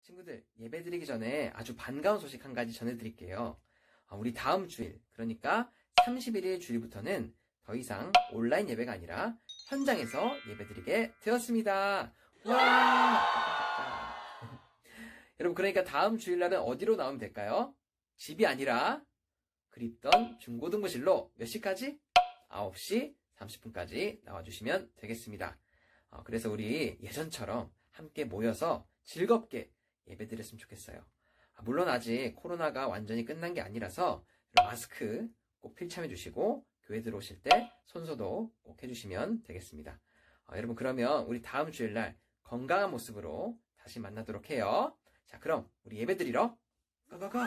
친구들, 예배드리기 전에 아주 반가운 소식 한 가지 전해드릴게요. 우리 다음 주일, 그러니까 31일 주일부터는 더 이상 온라인 예배가 아니라 현장에서 예배드리게 되었습니다. 와! 여러분, 그러니까 다음 주일날은 어디로 나오면 될까요? 집이 아니라 그립던 중고등부실로 몇 시까지? 9시 30분까지 나와주시면 되겠습니다. 그래서 우리 예전처럼 함께 모여서 즐겁게 예배드렸으면 좋겠어요. 물론 아직 코로나가 완전히 끝난 게 아니라서 마스크 꼭 필참해 주시고 교회 들어오실 때 손소독 꼭 해주시면 되겠습니다. 여러분, 그러면 우리 다음 주일날 건강한 모습으로 다시 만나도록 해요. 자, 그럼 우리 예배드리러 고고고!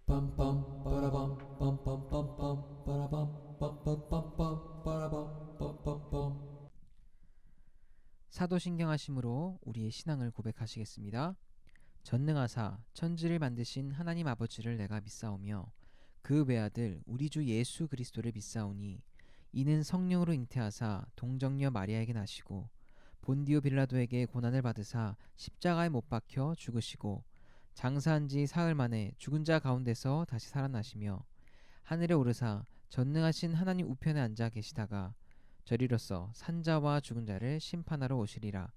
빰빰 빠라밤 빰빰빰빰 빠라밤 빰빰빰빰 빠라밤 빰빰빰. 사도신경하심으로 우리의 신앙을 고백하시겠습니다. 전능하사 천지를 만드신 하나님 아버지를 내가 믿사오며 그 외아들 우리 주 예수 그리스도를 믿사오니 이는 성령으로 잉태하사 동정녀 마리아에게 나시고 본디오 빌라도에게 고난을 받으사 십자가에 못 박혀 죽으시고 장사한 지 사흘 만에 죽은 자 가운데서 다시 살아나시며 하늘에 오르사 전능하신 하나님 우편에 앉아 계시다가 저리로서 산자와 죽은 자를 심판하러 오시리라.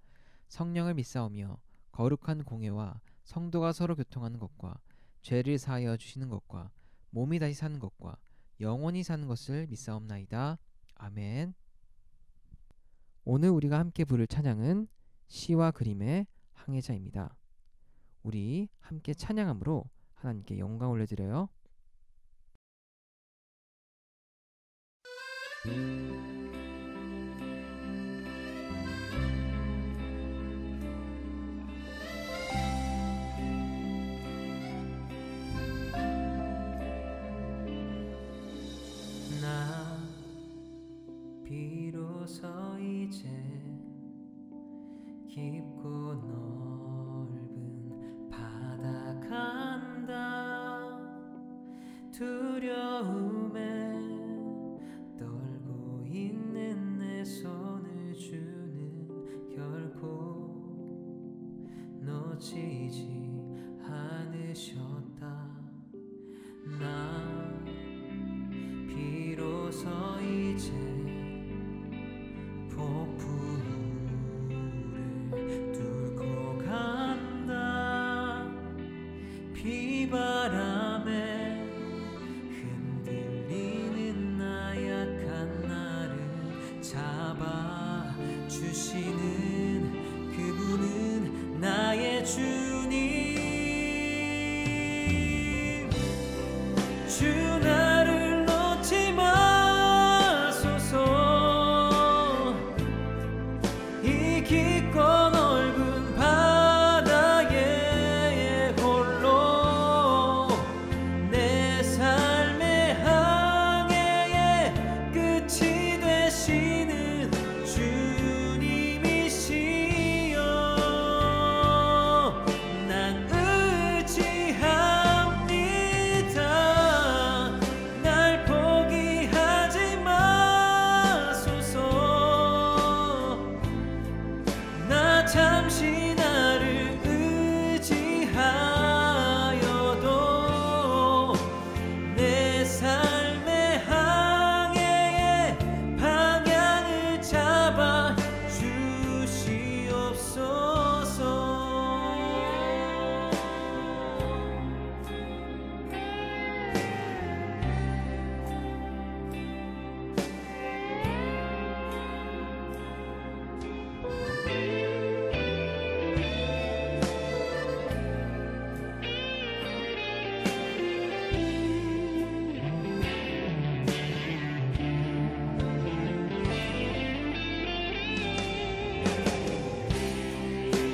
성령을 믿사오며 거룩한 공회와 성도가 서로 교통하는 것과 죄를 사하여 주시는 것과 몸이 다시 사는 것과 영원히 사는 것을 믿사옵나이다. 아멘. 오늘 우리가 함께 부를 찬양은 시와 그림의 항해자입니다. 우리 함께 찬양함으로 하나님께 영광 올려드려요. 나 비로소 이제 깊고 넓은 바다 간다. 두려움에 떨고 있는 내 손을 주는 결코 놓치지 않으셨다. 나 비로소 이제 폭풍우를 뚫고 간다. 비바람에 흔들리는 나약한 나를 잡아주시는 그분은 나의 주님. 주 나를 놓지 마소서. 이 깊고 넓은 바다에 홀로 내 삶의 항해의 끝이 되시는 주님이시여. 난 의지합니다. 날 포기하지 마소서. 나 잠시 나를 의지하여도 내 삶의 항해의 방향을 잡아 주시옵소서.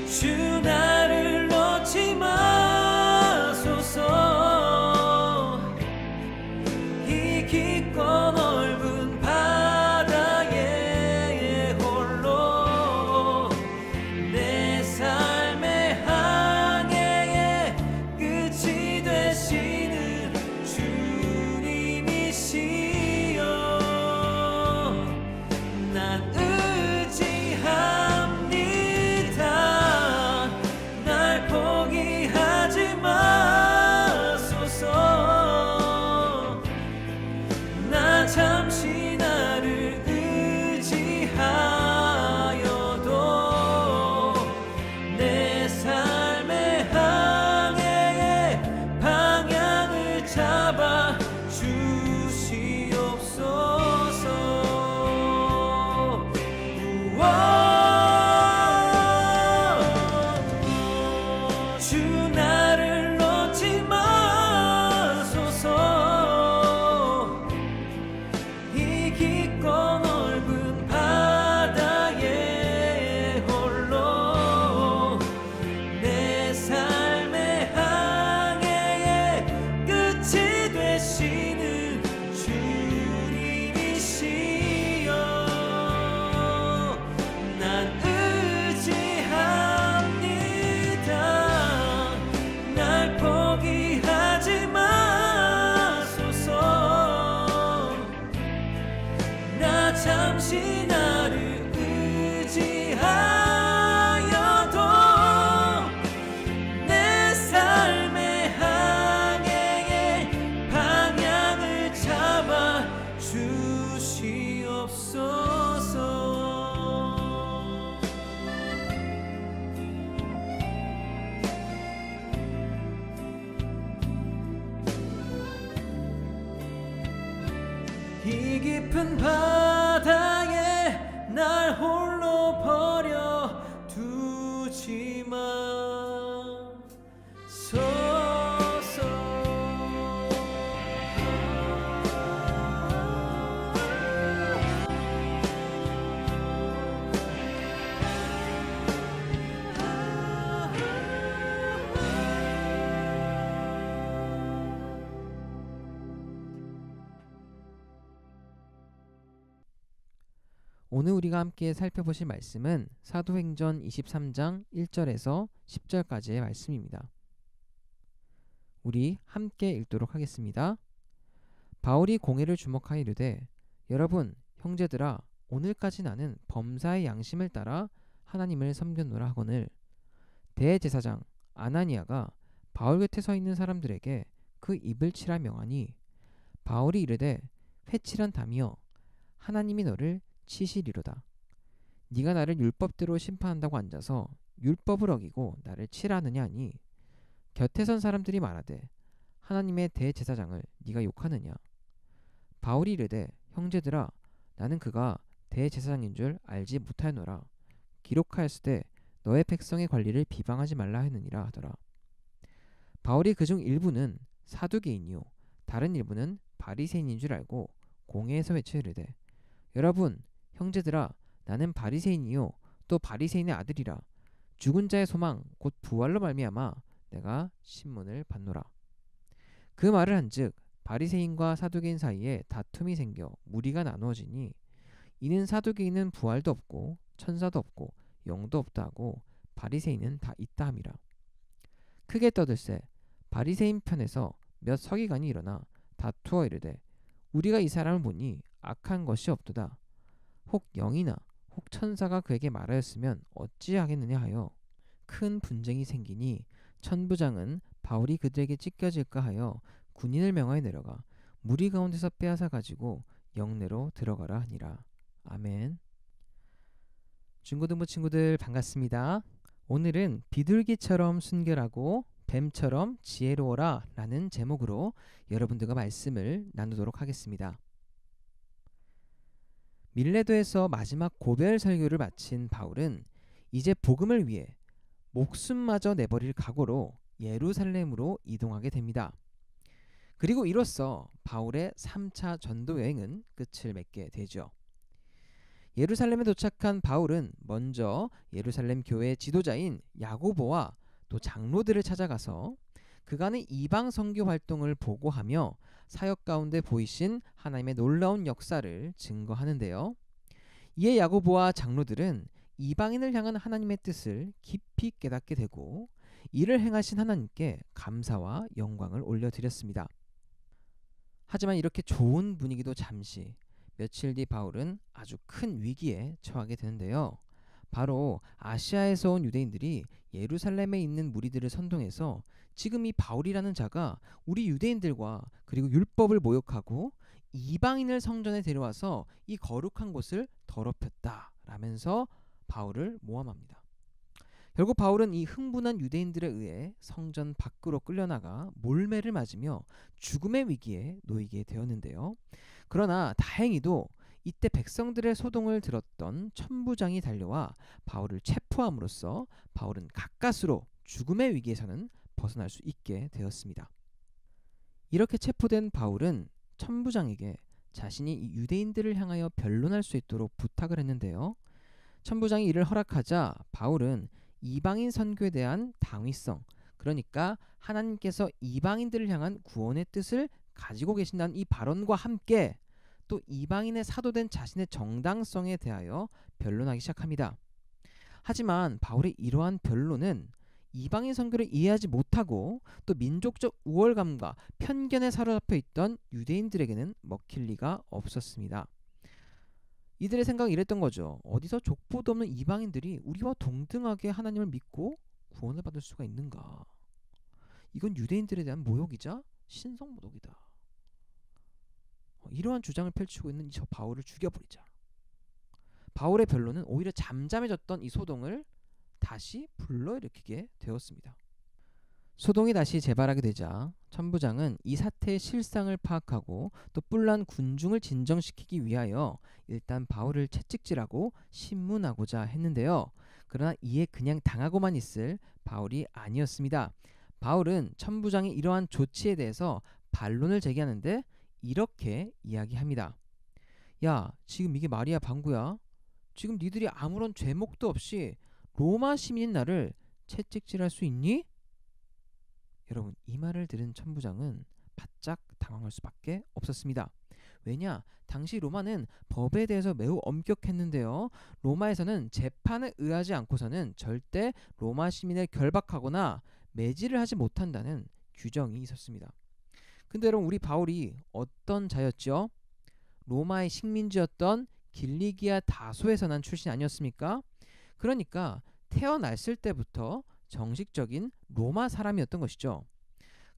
주 나를 놓지 마소서. 이 깊고 넓은 바다에 홀로 내 삶의 항해의 끝이 되시는 주님이시여. 난 의지합니다. 깊은 바다에 날 홀로 버려 두지 마소서. 오늘 우리가 함께 살펴보실 말씀은 사도행전 23장 1절에서 10절까지의 말씀입니다. 우리 함께 읽도록 하겠습니다. 바울이 공회를 주목하여 이르되 여러분 형제들아 오늘까지 나는 범사의 양심을 따라 하나님을 섬겼노라 하거늘 대제사장 아나니아가 바울 곁에 서 있는 사람들에게 그 입을 치라 명하니 바울이 이르되 회칠한 담이여 하나님이 너를 치시리로다. 네가 나를 율법대로 심판한다고 앉아서 율법을 어기고 나를 치라느냐 하니 곁에 선 사람들이 말하되 하나님의 대제사장을 네가 욕하느냐. 바울이 이르되 형제들아 나는 그가 대제사장인 줄 알지 못하였노라. 기록하였으되 너의 백성의 관리를 비방하지 말라 하느니라 하더라. 바울이 그중 일부는 사두개인이요 다른 일부는 바리새인인 줄 알고 공회에서 외쳐 이르되 여러분 형제들아 나는 바리새인이요 또 바리새인의 아들이라. 죽은 자의 소망 곧 부활로 말미암아 내가 신문을 받노라. 그 말을 한즉 바리새인과 사두개인 사이에 다툼이 생겨 무리가 나누어지니 이는 사두개인은 부활도 없고 천사도 없고 영도 없다 하고 바리새인은 다 있다 함이라. 크게 떠들세 바리새인 편에서 몇 서기관이 일어나 다투어 이르되 우리가 이 사람을 보니 악한 것이 없도다. 혹 영이나 혹 천사가 그에게 말하였으면 어찌하겠느냐 하여 큰 분쟁이 생기니 천부장은 바울이 그들에게 찢겨질까 하여 군인을 명하여 내려가 무리 가운데서 빼앗아 가지고 영내로 들어가라 하니라. 아멘. 중고등부 친구들 반갑습니다. 오늘은 비둘기처럼 순결하고 뱀처럼 지혜로워라 라는 제목으로 여러분들과 말씀을 나누도록 하겠습니다. 밀레도에서 마지막 고별 설교를 마친 바울은 이제 복음을 위해 목숨마저 내버릴 각오로 예루살렘으로 이동하게 됩니다. 그리고 이로써 바울의 3차 전도 여행은 끝을 맺게 되죠. 예루살렘에 도착한 바울은 먼저 예루살렘 교회의 지도자인 야고보와 또 장로들을 찾아가서 그간의 이방 선교 활동을 보고하며 사역 가운데 보이신 하나님의 놀라운 역사를 증거하는데요. 이에 야고보와 장로들은 이방인을 향한 하나님의 뜻을 깊이 깨닫게 되고 이를 행하신 하나님께 감사와 영광을 올려드렸습니다. 하지만 이렇게 좋은 분위기도 잠시 며칠 뒤 바울은 아주 큰 위기에 처하게 되는데요. 바로 아시아에서 온 유대인들이 예루살렘에 있는 무리들을 선동해서 지금 이 바울이라는 자가 우리 유대인들과 그리고 율법을 모욕하고 이방인을 성전에 데려와서 이 거룩한 곳을 더럽혔다 라면서 바울을 모함합니다. 결국 바울은 이 흥분한 유대인들에 의해 성전 밖으로 끌려나가 몰매를 맞으며 죽음의 위기에 놓이게 되었는데요. 그러나 다행히도 이때 백성들의 소동을 들었던 천부장이 달려와 바울을 체포함으로써 바울은 가까스로 죽음의 위기에서는 벗어날 수 있게 되었습니다. 이렇게 체포된 바울은 천부장에게 자신이 이 유대인들을 향하여 변론할 수 있도록 부탁을 했는데요. 천부장이 이를 허락하자 바울은 이방인 선교에 대한 당위성, 그러니까 하나님께서 이방인들을 향한 구원의 뜻을 가지고 계신다는 이 발언과 함께 또 이방인의 사도된 자신의 정당성에 대하여 변론하기 시작합니다. 하지만 바울의 이러한 변론은 이방인 선교를 이해하지 못하고 또 민족적 우월감과 편견에 사로잡혀 있던 유대인들에게는 먹힐 리가 없었습니다. 이들의 생각은 이랬던 거죠. 어디서 족보도 없는 이방인들이 우리와 동등하게 하나님을 믿고 구원을 받을 수가 있는가? 이건 유대인들에 대한 모욕이자 신성모독이다. 이러한 주장을 펼치고 있는 저 바울을 죽여버리자. 바울의 변론은 오히려 잠잠해졌던 이 소동을 다시 불러일으키게 되었습니다. 소동이 다시 재발하게 되자 천부장은 이 사태의 실상을 파악하고 또 뿔난 군중을 진정시키기 위하여 일단 바울을 채찍질하고 신문하고자 했는데요. 그러나 이에 그냥 당하고만 있을 바울이 아니었습니다. 바울은 천부장의 이러한 조치에 대해서 반론을 제기하는데 이렇게 이야기합니다. 야, 지금 이게 말이야 방구야? 지금 니들이 아무런 죄목도 없이 로마 시민인 나를 채찍질할 수 있니? 여러분, 이 말을 들은 천부장은 바짝 당황할 수밖에 없었습니다. 왜냐? 당시 로마는 법에 대해서 매우 엄격했는데요. 로마에서는 재판에 의하지 않고서는 절대 로마 시민을 결박하거나 매질을 하지 못한다는 규정이 있었습니다. 근데 여러분, 우리 바울이 어떤 자였죠? 로마의 식민지였던 길리기아 다소에서 난 출신 아니었습니까? 그러니까 태어났을 때부터 정식적인 로마 사람이었던 것이죠.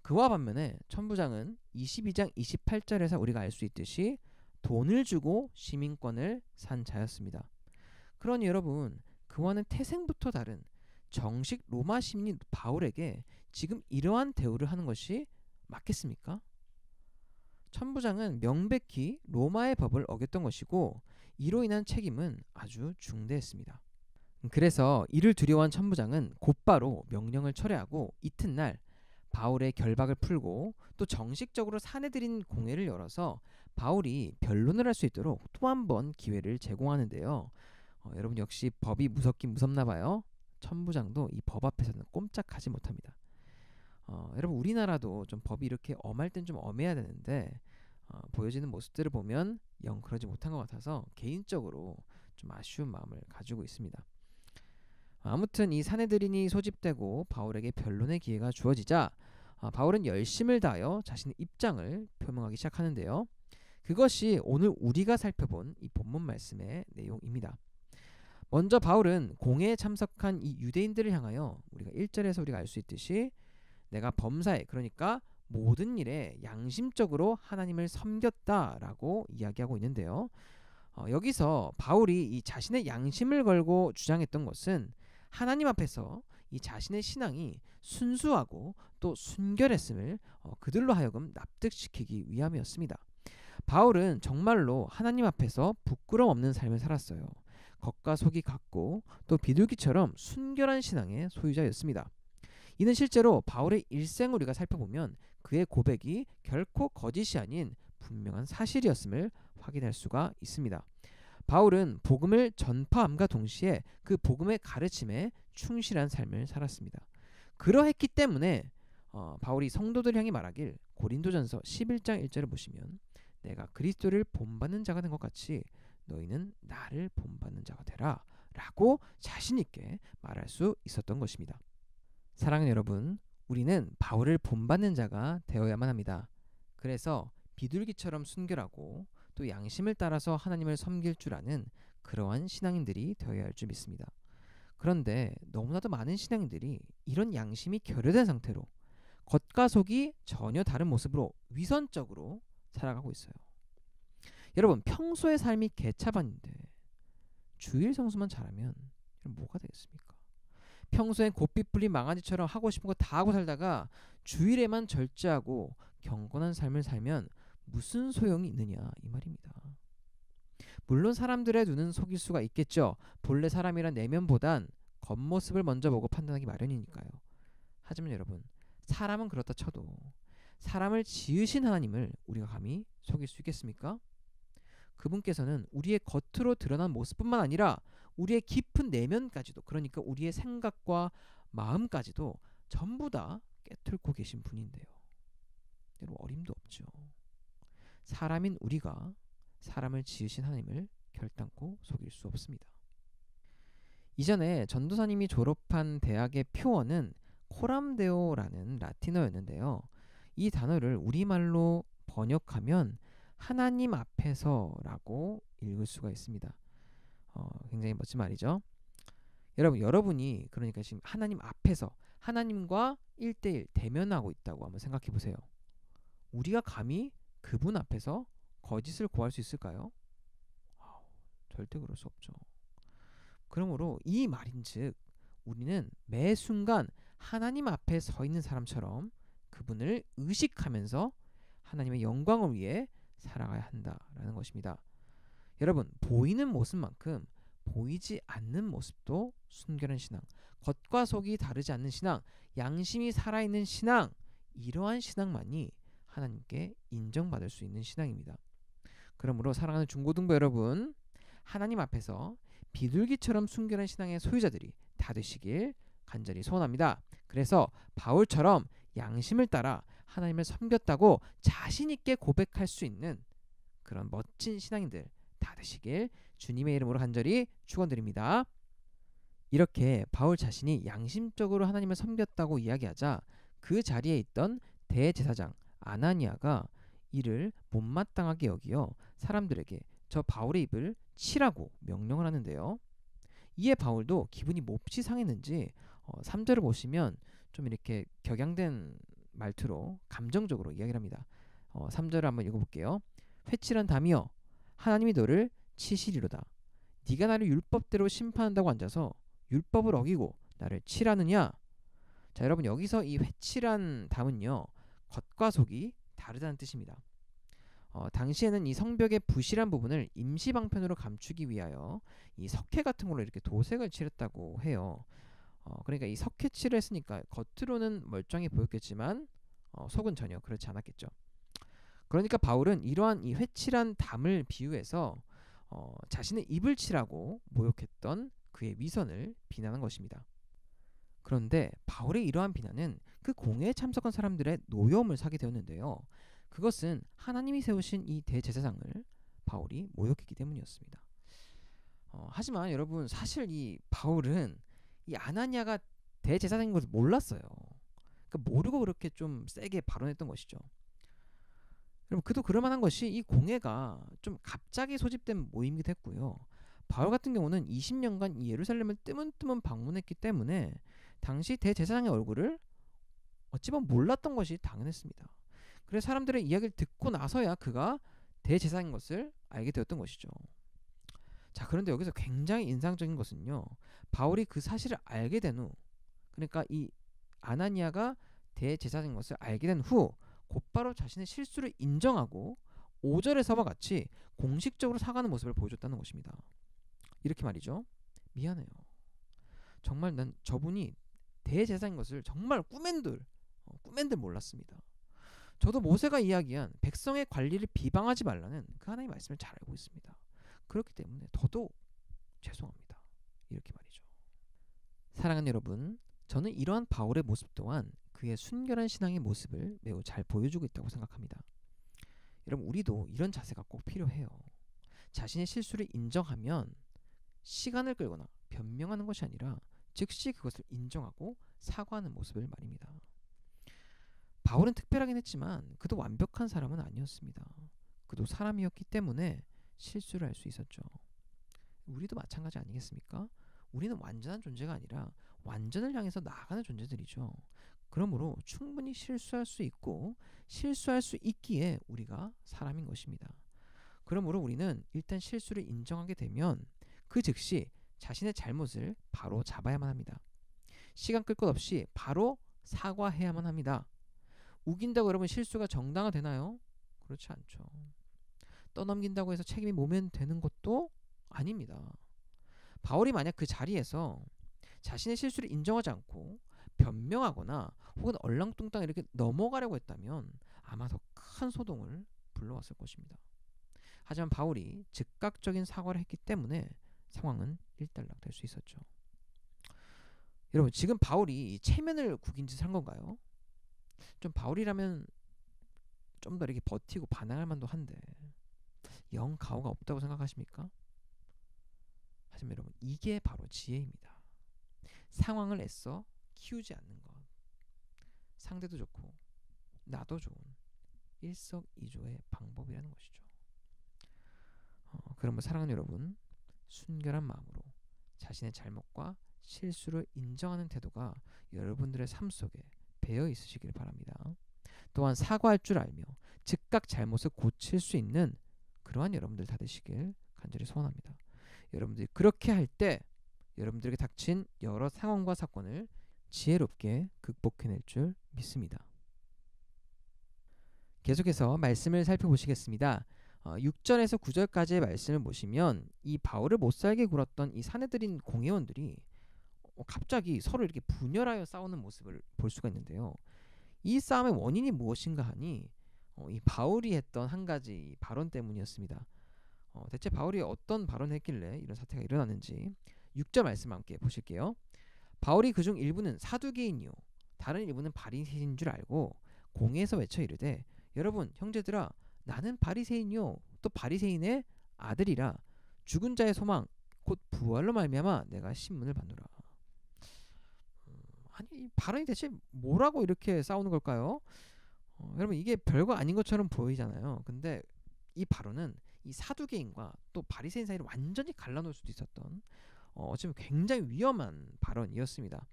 그와 반면에 천부장은 22장 28절에서 우리가 알 수 있듯이 돈을 주고 시민권을 산 자였습니다. 그러니 여러분, 그와는 태생부터 다른 정식 로마 시민인 바울에게 지금 이러한 대우를 하는 것이 맞겠습니까? 천부장은 명백히 로마의 법을 어겼던 것이고 이로 인한 책임은 아주 중대했습니다. 그래서 이를 두려워한 천부장은 곧바로 명령을 철회하고 이튿날 바울의 결박을 풀고 또 정식적으로 사내들인 공회를 열어서 바울이 변론을 할 수 있도록 또 한 번 기회를 제공하는데요. 여러분, 역시 법이 무섭긴 무섭나 봐요. 천부장도 이 법 앞에서는 꼼짝하지 못합니다. 여러분, 우리나라도 좀 법이 이렇게 엄할 땐 좀 엄해야 되는데 보여지는 모습들을 보면 영 그러지 못한 것 같아서 개인적으로 좀 아쉬운 마음을 가지고 있습니다. 아무튼 이 사내들인이 소집되고 바울에게 변론의 기회가 주어지자 바울은 열심을 다하여 자신의 입장을 표명하기 시작하는데요. 그것이 오늘 우리가 살펴본 이 본문 말씀의 내용입니다. 먼저 바울은 공회에 참석한 이 유대인들을 향하여 우리가 1절에서 우리가 알 수 있듯이 내가 범사에, 그러니까 모든 일에 양심적으로 하나님을 섬겼다라고 이야기하고 있는데요. 여기서 바울이 이 자신의 양심을 걸고 주장했던 것은 하나님 앞에서 이 자신의 신앙이 순수하고 또 순결했음을 그들로 하여금 납득시키기 위함이었습니다. 바울은 정말로 하나님 앞에서 부끄럼 없는 삶을 살았어요. 겉과 속이 같고 또 비둘기처럼 순결한 신앙의 소유자였습니다. 이는 실제로 바울의 일생을 우리가 살펴보면 그의 고백이 결코 거짓이 아닌 분명한 사실이었음을 확인할 수가 있습니다. 바울은 복음을 전파함과 동시에 그 복음의 가르침에 충실한 삶을 살았습니다. 그러했기 때문에 바울이 성도들 향해 말하길 고린도전서 11장 1절을 보시면 내가 그리스도를 본받는 자가 된 것 같이 너희는 나를 본받는 자가 되라 라고 자신 있게 말할 수 있었던 것입니다. 사랑하는 여러분, 우리는 바울을 본받는 자가 되어야만 합니다. 그래서 비둘기처럼 순결하고 또 양심을 따라서 하나님을 섬길 줄 아는 그러한 신앙인들이 되어야 할 줄 믿습니다. 그런데 너무나도 많은 신앙인들이 이런 양심이 결여된 상태로 겉과 속이 전혀 다른 모습으로 위선적으로 살아가고 있어요. 여러분, 평소의 삶이 개차반인데 주일 성수만 잘하면 뭐가 되겠습니까? 평소엔 고삐 풀린 망아지처럼 하고 싶은 거 다 하고 살다가 주일에만 절제하고 경건한 삶을 살면 무슨 소용이 있느냐 이 말입니다. 물론 사람들의 눈은 속일 수가 있겠죠. 본래 사람이란 내면보단 겉모습을 먼저 보고 판단하기 마련이니까요. 하지만 여러분, 사람은 그렇다 쳐도 사람을 지으신 하나님을 우리가 감히 속일 수 있겠습니까? 그분께서는 우리의 겉으로 드러난 모습뿐만 아니라 우리의 깊은 내면까지도, 그러니까 우리의 생각과 마음까지도 전부 다 꿰뚫고 계신 분인데요. 여러분, 어림도 없죠. 사람인 우리가 사람을 지으신 하나님을 결단코 속일 수 없습니다. 이전에 전도사님이 졸업한 대학의 표어는 코람데오라는 라틴어였는데요. 이 단어를 우리말로 번역하면 하나님 앞에서라고 읽을 수가 있습니다. 굉장히 멋진 말이죠. 여러분이 그러니까 지금 하나님 앞에서 하나님과 1대1 대면하고 있다고 한번 생각해 보세요. 우리가 감히 그분 앞에서 거짓을 고할 수 있을까요? 절대 그럴 수 없죠. 그러므로 이 말인즉 우리는 매 순간 하나님 앞에 서 있는 사람처럼 그분을 의식하면서 하나님의 영광을 위해 살아가야 한다라는 것입니다. 여러분, 보이는 모습만큼 보이지 않는 모습도 순결한 신앙, 겉과 속이 다르지 않는 신앙, 양심이 살아있는 신앙, 이러한 신앙만이 하나님께 인정받을 수 있는 신앙입니다. 그러므로 사랑하는 중고등부 여러분, 하나님 앞에서 비둘기처럼 순결한 신앙의 소유자들이 다 되시길 간절히 소원합니다. 그래서 바울처럼 양심을 따라 하나님을 섬겼다고 자신 있게 고백할 수 있는 그런 멋진 신앙인들 다 되시길 주님의 이름으로 간절히 축원드립니다. 이렇게 바울 자신이 양심적으로 하나님을 섬겼다고 이야기하자 그 자리에 있던 대제사장 아나니아가 이를 못마땅하게 여기어 사람들에게 저 바울의 입을 치라고 명령을 하는데요. 이에 바울도 기분이 몹시 상했는지 3절을 보시면 좀 이렇게 격양된 말투로 감정적으로 이야기를 합니다. 3절을 한번 읽어볼게요. 회칠한 담이여, 하나님이 너를 치시리로다. 네가 나를 율법대로 심판한다고 앉아서 율법을 어기고 나를 치라느냐? 자, 여러분, 여기서 이 회칠한 담은요, 겉과 속이 다르다는 뜻입니다. 당시에는 이 성벽의 부실한 부분을 임시 방편으로 감추기 위하여 이 석회 같은 걸로 이렇게 도색을 칠했다고 해요. 그러니까 이 석회칠을 했으니까 겉으로는 멀쩡해 보였겠지만 속은 전혀 그렇지 않았겠죠. 그러니까 바울은 이러한 이 회칠한 담을 비유해서 자신의 입을 칠하고 모욕했던 그의 위선을 비난한 것입니다. 그런데 바울의 이러한 비난은 그 공회에 참석한 사람들의 노여움을 사게 되었는데요. 그것은 하나님이 세우신 이 대제사장을 바울이 모욕했기 때문이었습니다. 하지만 여러분, 사실 이 바울은 이 아나니아가 대제사장인 것을 몰랐어요. 그러니까 모르고 그렇게 좀 세게 발언했던 것이죠. 여러분, 그도 그럴만한 것이 이 공회가 좀 갑자기 소집된 모임이기도 했고요. 바울 같은 경우는 20년간 이 예루살렘을 뜨문뜨문 방문했기 때문에 당시 대제사장의 얼굴을 어찌 보면 몰랐던 것이 당연했습니다. 그래서 사람들의 이야기를 듣고 나서야 그가 대제사장인 것을 알게 되었던 것이죠. 자, 그런데 여기서 굉장히 인상적인 것은요, 바울이 그 사실을 알게 된 후, 그러니까 이 아나니아가 대제사장인 것을 알게 된 후 곧바로 자신의 실수를 인정하고 5절에서와 같이 공식적으로 사과하는 모습을 보여줬다는 것입니다. 이렇게 말이죠. 미안해요. 정말 난 저분이 대제사장인 것을 정말 꿈엔들 몰랐습니다. 저도 모세가 이야기한 백성의 관리를 비방하지 말라는 그 하나님의 말씀을 잘 알고 있습니다. 그렇기 때문에 더더욱 죄송합니다. 이렇게 말이죠. 사랑하는 여러분, 저는 이러한 바울의 모습 또한 그의 순결한 신앙의 모습을 매우 잘 보여주고 있다고 생각합니다. 여러분, 우리도 이런 자세가 꼭 필요해요. 자신의 실수를 인정하면 시간을 끌거나 변명하는 것이 아니라 즉시 그것을 인정하고 사과하는 모습을 말입니다. 바울은 특별하긴 했지만 그도 완벽한 사람은 아니었습니다. 그도 사람이었기 때문에 실수를 할 수 있었죠. 우리도 마찬가지 아니겠습니까? 우리는 완전한 존재가 아니라 완전을 향해서 나아가는 존재들이죠. 그러므로 충분히 실수할 수 있고 실수할 수 있기에 우리가 사람인 것입니다. 그러므로 우리는 일단 실수를 인정하게 되면 그 즉시 자신의 잘못을 바로 잡아야만 합니다. 시간 끌 것 없이 바로 사과해야만 합니다. 우긴다고 여러분 실수가 정당화되나요? 그렇지 않죠. 떠넘긴다고 해서 책임이 모면 되는 것도 아닙니다. 바울이 만약 그 자리에서 자신의 실수를 인정하지 않고 변명하거나 혹은 얼렁뚱땅 이렇게 넘어가려고 했다면 아마 더 큰 소동을 불러왔을 것입니다. 하지만 바울이 즉각적인 사과를 했기 때문에 상황은 일단락 될 수 있었죠. 여러분, 지금 바울이 체면을 구긴 짓을 한 건가요? 좀 바울이라면 좀 더 이렇게 버티고 반항할 만도 한데 영 가오가 없다고 생각하십니까? 하지만 여러분, 이게 바로 지혜입니다. 상황을 애써 키우지 않는 것. 상대도 좋고 나도 좋은 일석이조의 방법이라는 것이죠. 그러면 사랑하는 여러분, 순결한 마음으로 자신의 잘못과 실수를 인정하는 태도가 여러분들의 삶 속에 배어 있으시길 바랍니다. 또한 사과할 줄 알며 즉각 잘못을 고칠 수 있는 그러한 여러분들 다 되시길 간절히 소원합니다. 여러분들이 그렇게 할 때 여러분들에게 닥친 여러 상황과 사건을 지혜롭게 극복해낼 줄 믿습니다. 계속해서 말씀을 살펴보시겠습니다. 6절에서 9절까지의 말씀을 보시면 이 바울을 못살게 굴었던 이 사내들인 공회원들이 갑자기 서로 이렇게 분열하여 싸우는 모습을 볼 수가 있는데요. 이 싸움의 원인이 무엇인가 하니 이 바울이 했던 한 가지 발언 때문이었습니다. 대체 바울이 어떤 발언을 했길래 이런 사태가 일어났는지 6절 말씀 함께 보실게요. 바울이 그중 일부는 사두개인이요 다른 일부는 바리새인인 줄 알고 공회에서 외쳐 이르되 여러분 형제들아 나는 바리새인이요 또 바리새인의 아들이라 죽은 자의 소망 곧 부활로 말미암아 내가 신문을 받노라. 아니 이 발언이 대체 뭐라고 이렇게 싸우는 걸까요? 여러분 이게 별거 아닌 것처럼 보이잖아요. 근데 이 발언은 이 사두개인과 또 바리새인 사이를 완전히 갈라놓을 수도 있었던 어쩌면 굉장히 위험한 발언이었습니다.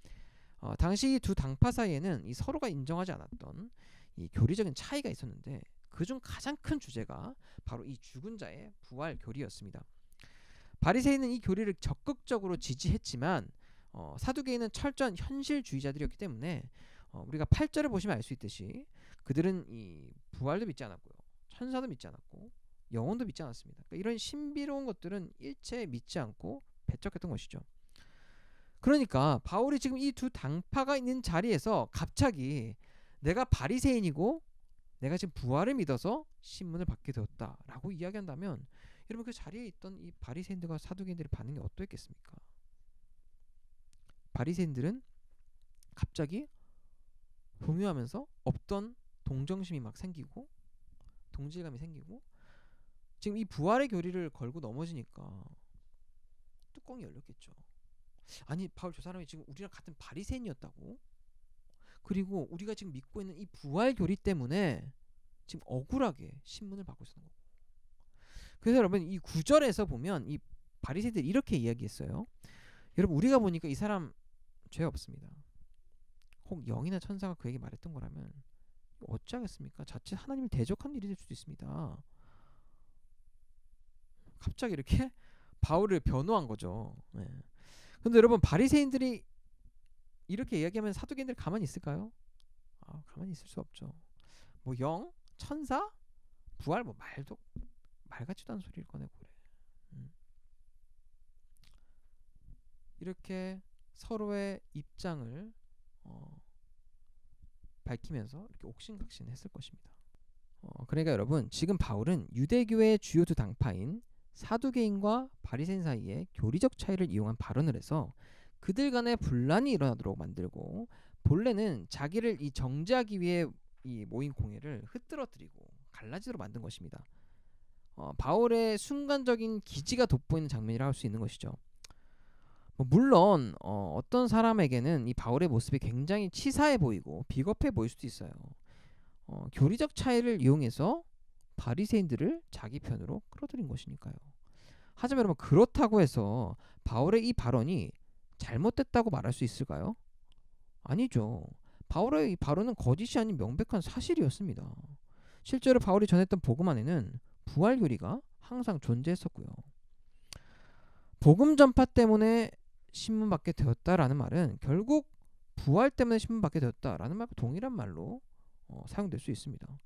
당시 두 당파 사이에는 이 서로가 인정하지 않았던 이 교리적인 차이가 있었는데 그중 가장 큰 주제가 바로 이 죽은 자의 부활 교리였습니다. 바리새인은 이 교리를 적극적으로 지지했지만 사두개인은 철저한 현실주의자들이었기 때문에 우리가 8절을 보시면 알 수 있듯이 그들은 이 부활도 믿지 않았고요. 천사도 믿지 않았고 영혼도 믿지 않았습니다. 그러니까 이런 신비로운 것들은 일체 믿지 않고 배척했던 것이죠. 그러니까 바울이 지금 이 두 당파가 있는 자리에서 갑자기 내가 바리새인이고 내가 지금 부활을 믿어서 신문을 받게 되었다라고 이야기한다면 여러분 그 자리에 있던 이 바리새인들과 사두개인들의 반응이 어떠했겠습니까? 바리새인들은 갑자기 동요하면서 없던 동정심이 막 생기고 동질감이 생기고 지금 이 부활의 교리를 걸고 넘어지니까 뚜껑이 열렸겠죠. 아니 바울 저 사람이 지금 우리랑 같은 바리새인이었다고? 그리고 우리가 지금 믿고 있는 이 부활 교리 때문에 지금 억울하게 신문을 받고 있는 거고. 그래서 여러분 이 9절에서 보면 이 바리새인들이 이렇게 이야기했어요. 여러분 우리가 보니까 이 사람 죄 없습니다. 혹 영이나 천사가 그에게 말했던 거라면 어찌하겠습니까? 자칫 하나님을 대적한 일이 될 수도 있습니다. 갑자기 이렇게 바울을 변호한 거죠. 네. 근데 여러분 바리새인들이 이렇게 이야기하면 사두개인들 가만히 있을까요? 가만히 있을 수 없죠. 뭐 영, 천사, 부활 뭐 말도 말 같지도 않은 소리를 꺼내고 그래. 이렇게 서로의 입장을 밝히면서 이렇게 옥신각신했을 것입니다. 그러니까 여러분 지금 바울은 유대교의 주요 두 당파인 사두개인과 바리새인 사이에 교리적 차이를 이용한 발언을 해서 그들 간에 분란이 일어나도록 만들고 본래는 자기를 이 정죄하기 위해 이 모인 공회를 흐트러뜨리고 갈라지도록 만든 것입니다. 바울의 순간적인 기지가 돋보이는 장면이라 할 수 있는 것이죠. 물론 어떤 사람에게는 이 바울의 모습이 굉장히 치사해 보이고 비겁해 보일 수도 있어요. 교리적 차이를 이용해서 바리새인들을 자기 편으로 끌어들인 것이니까요. 하지만 여러분 그렇다고 해서 바울의 이 발언이 잘못됐다고 말할 수 있을까요? 아니죠. 바울의 이 발언은 거짓이 아닌 명백한 사실이었습니다. 실제로 바울이 전했던 복음 안에는 부활 교리가 항상 존재했었고요. 복음 전파 때문에 신문받게 되었다라는 말은 결국 부활 때문에 신문받게 되었다라는 말과 동일한 말로 사용될 수 있습니다.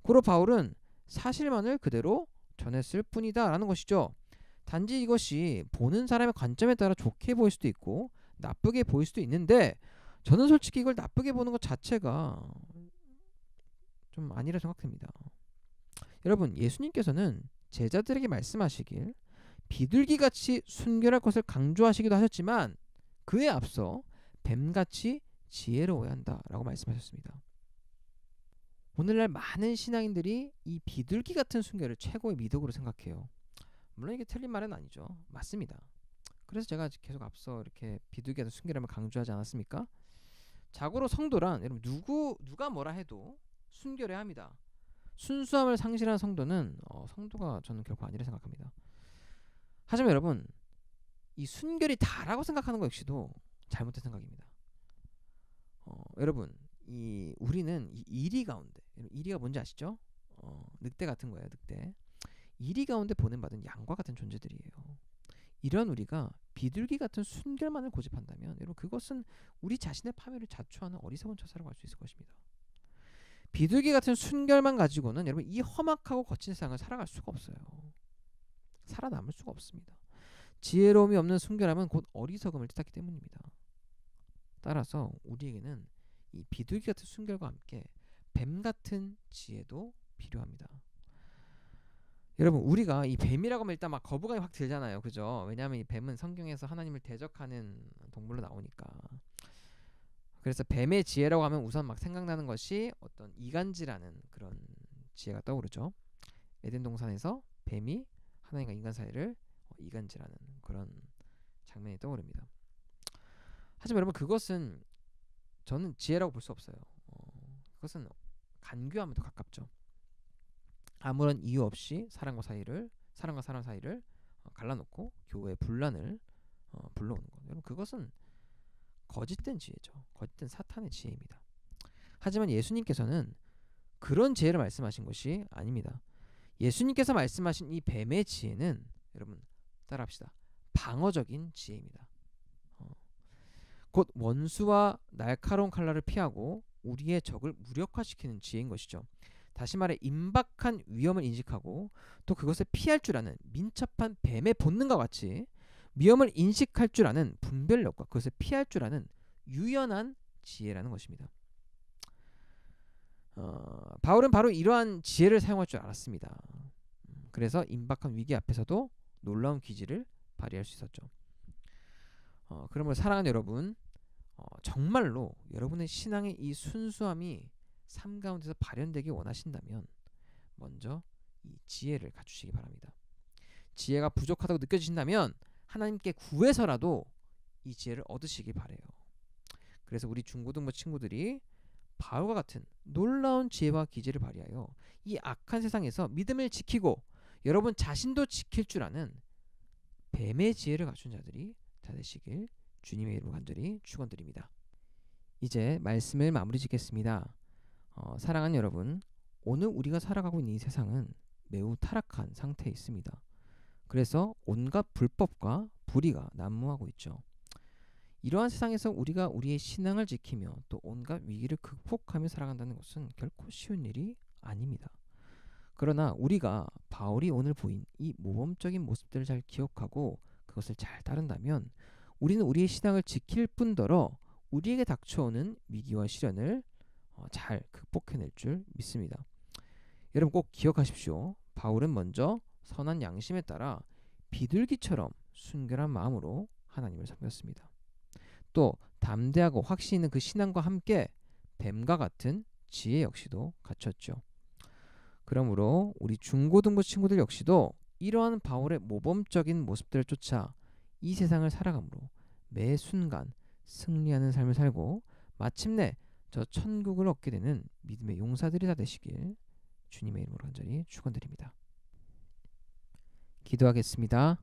고로 바울은 사실만을 그대로 전했을 뿐이다라는 것이죠. 단지 이것이 보는 사람의 관점에 따라 좋게 보일 수도 있고 나쁘게 보일 수도 있는데 저는 솔직히 이걸 나쁘게 보는 것 자체가 좀 아니라 생각됩니다. 여러분 예수님께서는 제자들에게 말씀하시길 비둘기같이 순결할 것을 강조하시기도 하셨지만 그에 앞서 뱀같이 지혜로워야 한다라고 말씀하셨습니다. 오늘날 많은 신앙인들이 이 비둘기 같은 순결을 최고의 미덕으로 생각해요. 물론 이게 틀린 말은 아니죠. 맞습니다. 그래서 제가 계속 앞서 이렇게 비둘기 같은 순결함을 강조하지 않았습니까? 자고로 성도란 여러분 누가 뭐라 해도 순결해야 합니다. 순수함을 상실한 성도는 성도가 저는 결코 아니라 생각합니다. 하지만 여러분 이 순결이 다라고 생각하는 것 역시도 잘못된 생각입니다. 여러분 우리는 이 이리 가운데 이리가 뭔지 아시죠? 늑대 같은 거예요. 늑대. 이리 가운데 보냄받은 양과 같은 존재들이에요. 이런 우리가 비둘기 같은 순결만을 고집한다면 여러분 그것은 우리 자신의 파멸을 자초하는 어리석은 처사라고 할 수 있을 것입니다. 비둘기 같은 순결만 가지고는 여러분 이 험악하고 거친 세상을 살아갈 수가 없어요. 살아남을 수가 없습니다. 지혜로움이 없는 순결함은 곧 어리석음을 뜻하기 때문입니다. 따라서 우리에게는 이 비둘기 같은 순결과 함께 뱀 같은 지혜도 필요합니다. 여러분 우리가 이 뱀이라고 하면 일단 막 거부감이 확 들잖아요. 그죠? 왜냐하면 이 뱀은 성경에서 하나님을 대적하는 동물로 나오니까. 그래서 뱀의 지혜라고 하면 우선 막 생각나는 것이 어떤 이간질하는 그런 지혜가 떠오르죠. 에덴 동산에서 뱀이 하나님과 인간 사이를 이간질하는 그런 장면이 떠오릅니다. 하지만 여러분 그것은 저는 지혜라고 볼 수 없어요. 그것은 간교함에 더 가깝죠. 아무런 이유 없이 사람과 사람 사이를 갈라놓고 교회의 분란을 불러오는 것. 여러분 그것은 거짓된 지혜죠. 거짓된 사탄의 지혜입니다. 하지만 예수님께서는 그런 지혜를 말씀하신 것이 아닙니다. 예수님께서 말씀하신 이 뱀의 지혜는 여러분 따라합시다. 방어적인 지혜입니다. 곧 원수와 날카로운 칼날을 피하고 우리의 적을 무력화시키는 지혜인 것이죠. 다시 말해 임박한 위험을 인식하고 또 그것을 피할 줄 아는 민첩한 뱀의 본능과 같이 위험을 인식할 줄 아는 분별력과 그것을 피할 줄 아는 유연한 지혜라는 것입니다. 바울은 바로 이러한 지혜를 사용할 줄 알았습니다. 그래서 임박한 위기 앞에서도 놀라운 기지를 발휘할 수 있었죠. 그러므로 사랑하는 여러분, 정말로 여러분의 신앙의 이 순수함이 삶 가운데서 발현되기 원하신다면 먼저 이 지혜를 갖추시기 바랍니다. 지혜가 부족하다고 느껴지신다면 하나님께 구해서라도 이 지혜를 얻으시기 바라요. 그래서 우리 중고등부 친구들이 바울과 같은 놀라운 지혜와 기지를 발휘하여 이 악한 세상에서 믿음을 지키고 여러분 자신도 지킬 줄 아는 뱀의 지혜를 갖춘 자들이 다 되시길 주님의 이름으로 간절히 축원드립니다. 이제 말씀을 마무리 짓겠습니다. 사랑하는 여러분, 오늘 우리가 살아가고 있는 이 세상은 매우 타락한 상태에 있습니다. 그래서 온갖 불법과 불의가 난무하고 있죠. 이러한 세상에서 우리가 우리의 신앙을 지키며 또 온갖 위기를 극복하며 살아간다는 것은 결코 쉬운 일이 아닙니다. 그러나 우리가 바울이 오늘 보인 이 모범적인 모습들을 잘 기억하고 그것을 잘 따른다면 우리는 우리의 신앙을 지킬 뿐더러 우리에게 닥쳐오는 위기와 시련을 잘 극복해낼 줄 믿습니다. 여러분 꼭 기억하십시오. 바울은 먼저 선한 양심에 따라 비둘기처럼 순결한 마음으로 하나님을 섬겼습니다. 또 담대하고 확신 있는 그 신앙과 함께 뱀과 같은 지혜 역시도 갖췄죠. 그러므로 우리 중고등부 친구들 역시도 이러한 바울의 모범적인 모습들을 쫓아 이 세상을 살아감으로 매 순간 승리하는 삶을 살고 마침내 저 천국을 얻게 되는 믿음의 용사들이 다 되시길 주님의 이름으로 간절히 축원드립니다. 기도하겠습니다.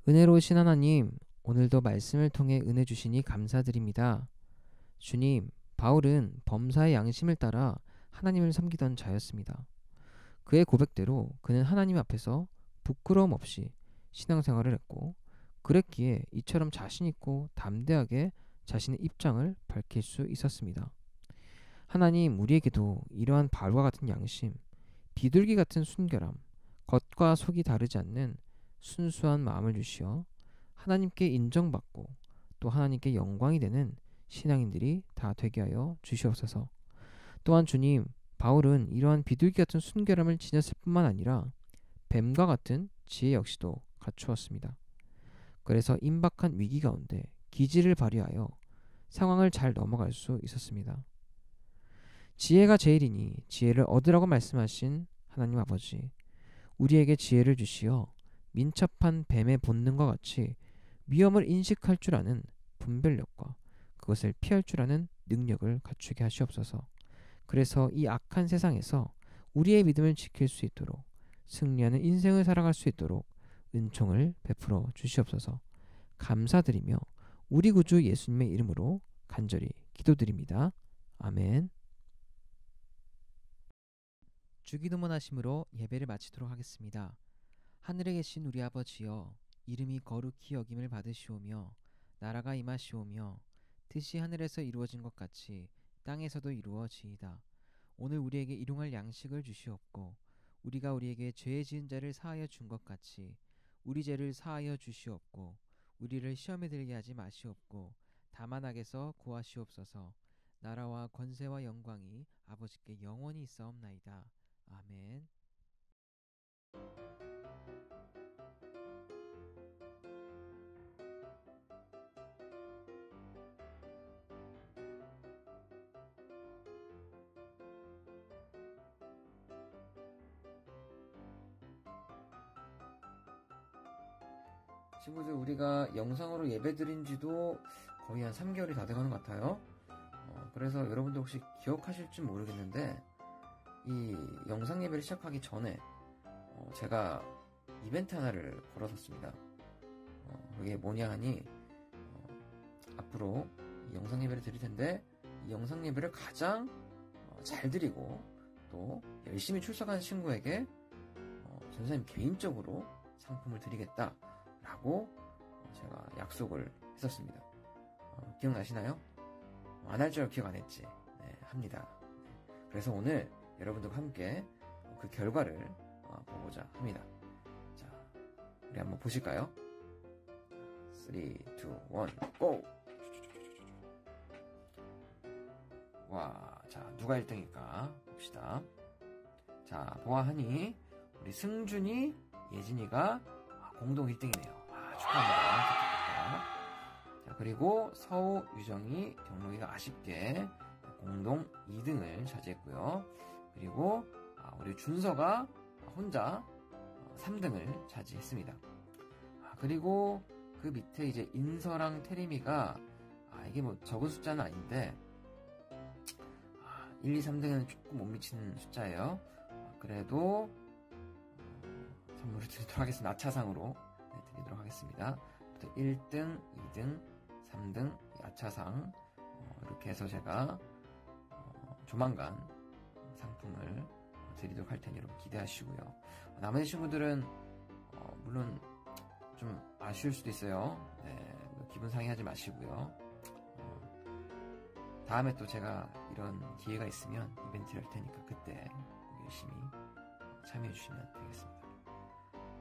은혜로우신 하나님, 오늘도 말씀을 통해 은혜 주시니 감사드립니다. 주님, 바울은 범사의 양심을 따라 하나님을 섬기던 자였습니다. 그의 고백대로 그는 하나님 앞에서 부끄러움 없이 신앙생활을 했고 그랬기에 이처럼 자신있고 담대하게 자신의 입장을 밝힐 수 있었습니다. 하나님, 우리에게도 이러한 바울과 같은 양심, 비둘기 같은 순결함, 겉과 속이 다르지 않는 순수한 마음을 주시어 하나님께 인정받고 또 하나님께 영광이 되는 신앙인들이 다 되게 하여 주시옵소서. 또한 주님, 바울은 이러한 비둘기 같은 순결함을 지녔을 뿐만 아니라 뱀과 같은 지혜 역시도 갖추었습니다. 그래서 임박한 위기 가운데 기지를 발휘하여 상황을 잘 넘어갈 수 있었습니다. 지혜가 제일이니 지혜를 얻으라고 말씀하신 하나님 아버지, 우리에게 지혜를 주시어 민첩한 뱀의 본능과 같이 위험을 인식할 줄 아는 분별력과 그것을 피할 줄 아는 능력을 갖추게 하시옵소서. 그래서 이 악한 세상에서 우리의 믿음을 지킬 수 있도록 승리하는 인생을 살아갈 수 있도록 은총을 베풀어 주시옵소서. 감사드리며 우리 구주 예수님의 이름으로 간절히 기도드립니다. 아멘. 주기도문 하심으로 예배를 마치도록 하겠습니다. 하늘에 계신 우리 아버지여, 이름이 거룩히 여김을 받으시오며 나라가 임하시오며 뜻이 하늘에서 이루어진 것 같이 땅에서도 이루어지이다. 오늘 우리에게 일용할 양식을 주시옵고 우리가 우리에게 죄 지은 자를 사하여 준 것 같이 우리 죄를 사하여 주시옵고 우리를 시험에 들게 하지 마시옵고 다만 악에서 구하시옵소서. 나라와 권세와 영광이 아버지께 영원히 있사옵나이다. 아멘. 친구들, 우리가 영상으로 예배드린 지도 거의 한 3개월이 다 돼가는 것 같아요. 그래서 여러분들 혹시 기억하실지 모르겠는데 이 영상 예배를 시작하기 전에 제가 이벤트 하나를 걸어뒀습니다. 그게 뭐냐 하니 앞으로 이 영상 예배를 드릴 텐데 이 영상 예배를 가장 잘 드리고 또 열심히 출석하는 친구에게 전사님 개인적으로 상품을 드리겠다라고 제가 약속을 했었습니다. 기억나시나요? 안 할 줄 기억 안 했지. 네, 합니다. 네. 그래서 오늘 여러분들과 함께 그 결과를 보고자 합니다. 자, 우리 한번 보실까요? 3, 2, 1, GO! 와, 자, 누가 1등일까? 봅시다. 자, 보아하니 우리 승준이, 예진이가 공동 1등이네요. 축하합니다. 자, 그리고 서우, 유정이, 경록이가 아쉽게 공동 2등을 차지했고요. 그리고 우리 준서가 혼자 3등을 차지했습니다. 그리고 그 밑에 이제 인서랑 태림이가 이게 뭐 적은 숫자는 아닌데 1, 2, 3등은 조금 못 미치는 숫자예요. 그래도 선물을 드리도록 하겠습니다. 아차상으로 드리도록 하겠습니다. 1등, 2등, 3등 아차상 이렇게 해서 제가 조만간 상품을 드리도록 할 테니 여러분 기대하시고요. 나머지 친구들은 물론 좀 아쉬울 수도 있어요. 네, 기분 상해하지 마시고요. 다음에 또 제가 이런 기회가 있으면 이벤트를 할 테니까 그때 열심히 참여해 주시면 되겠습니다.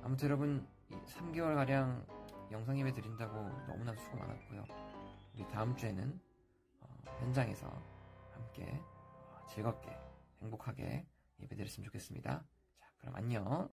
아무튼 여러분 3개월가량 영상 예배 드린다고 너무나도 수고 많았고요. 우리 다음 주에는 현장에서 함께 즐겁게 행복하게 예배 드렸으면 좋겠습니다. 자, 그럼 안녕.